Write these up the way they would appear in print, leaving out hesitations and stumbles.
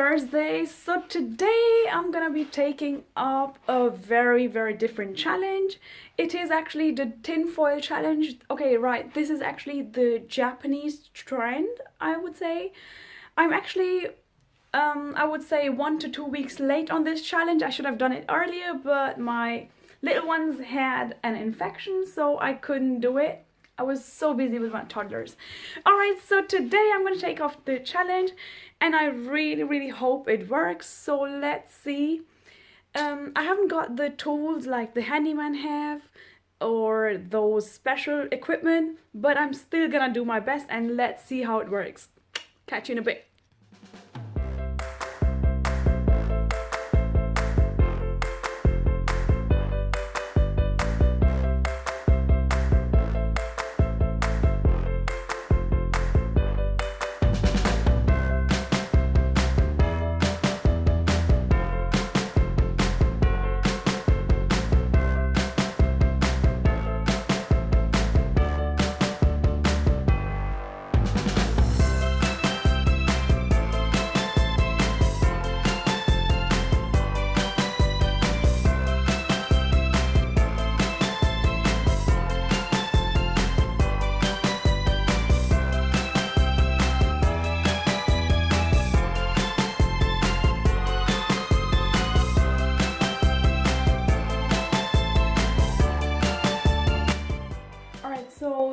Thursday. So today I'm gonna be taking up a very different challenge. It is actually the tinfoil challenge. Okay, right, this is actually the Japanese trend, I would say. I'm actually I would say 1 to 2 weeks late on this challenge. I should have done it earlier, but my little ones had an infection, so I couldn't do it. I was so busy with my toddlers. Alright, so today I'm going to take off the challenge and I really hope it works. So let's see. I haven't got the tools like the handyman have or those special equipment, but I'm still gonna do my best and let's see how it works. Catch you in a bit.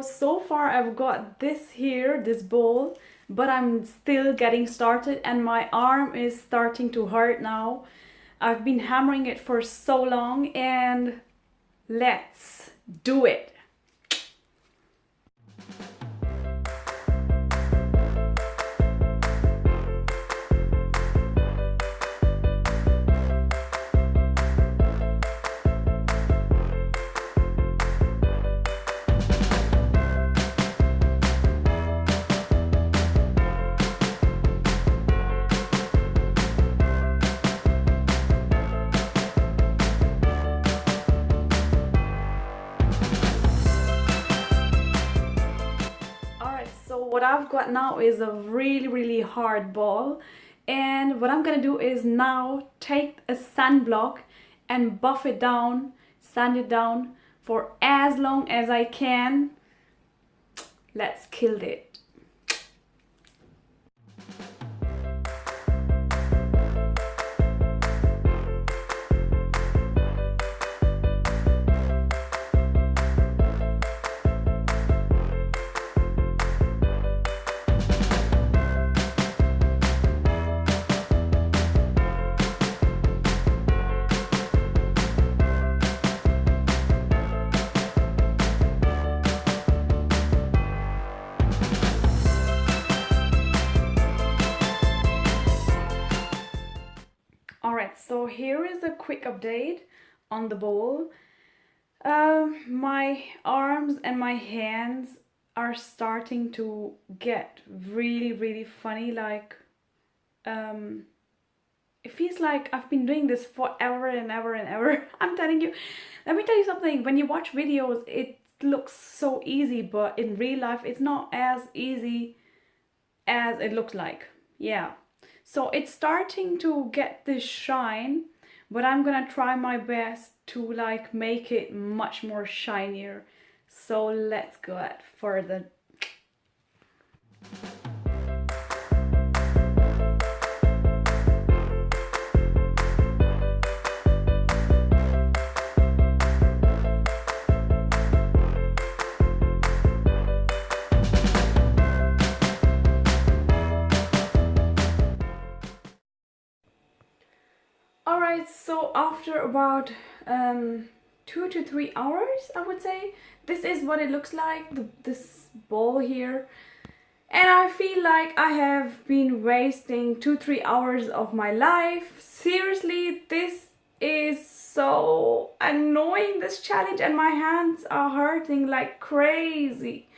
So far I've got this here, this bowl, but I'm still getting started and my arm is starting to hurt now. I've been hammering it for so long and let's do it. What I've got now is a really hard ball, and what I'm gonna do is now take a sand block and buff it down, sand it down for as long as I can. Let's kill it. Alright, so here is a quick update on the bowl. My arms and my hands are starting to get really funny, like it feels like I've been doing this forever and ever. I'm telling you, let me tell you something, when you watch videos it looks so easy, but in real life it's not as easy as it looks like. Yeah. So it's starting to get this shine, but I'm gonna try my best to like make it much more shinier. So let's go at further. Alright, so after about 2 to 3 hours, I would say, this is what it looks like, this bowl here. And I feel like I have been wasting 2-3 hours of my life. Seriously, this is so annoying, this challenge, and my hands are hurting like crazy.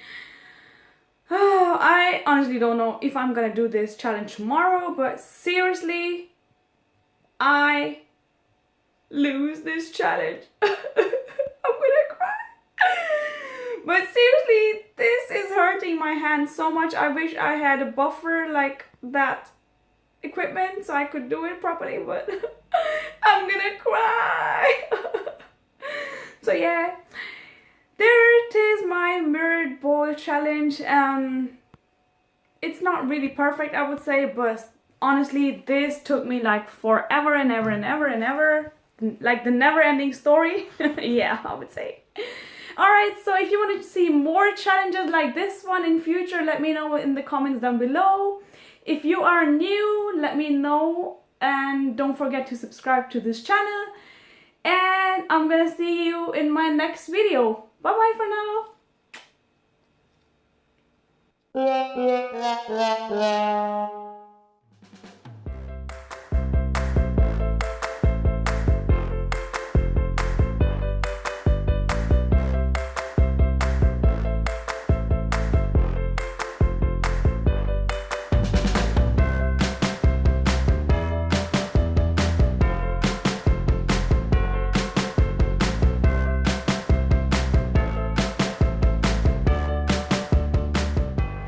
Oh, I honestly don't know if I'm gonna do this challenge tomorrow, but seriously, I lose this challenge. I'm gonna cry. But seriously, this is hurting my hand so much. I wish I had a buffer like that equipment so I could do it properly, but I'm gonna cry. So yeah, there it is, my mirrored bowl challenge. It's not really perfect, I would say, but honestly, this took me like forever and ever and ever and ever, like the never-ending story. Yeah, I would say. Alright, so if you want to see more challenges like this one in future, let me know in the comments down below. If you are new, let me know, and don't forget to subscribe to this channel. And I'm gonna see you in my next video. Bye bye for now.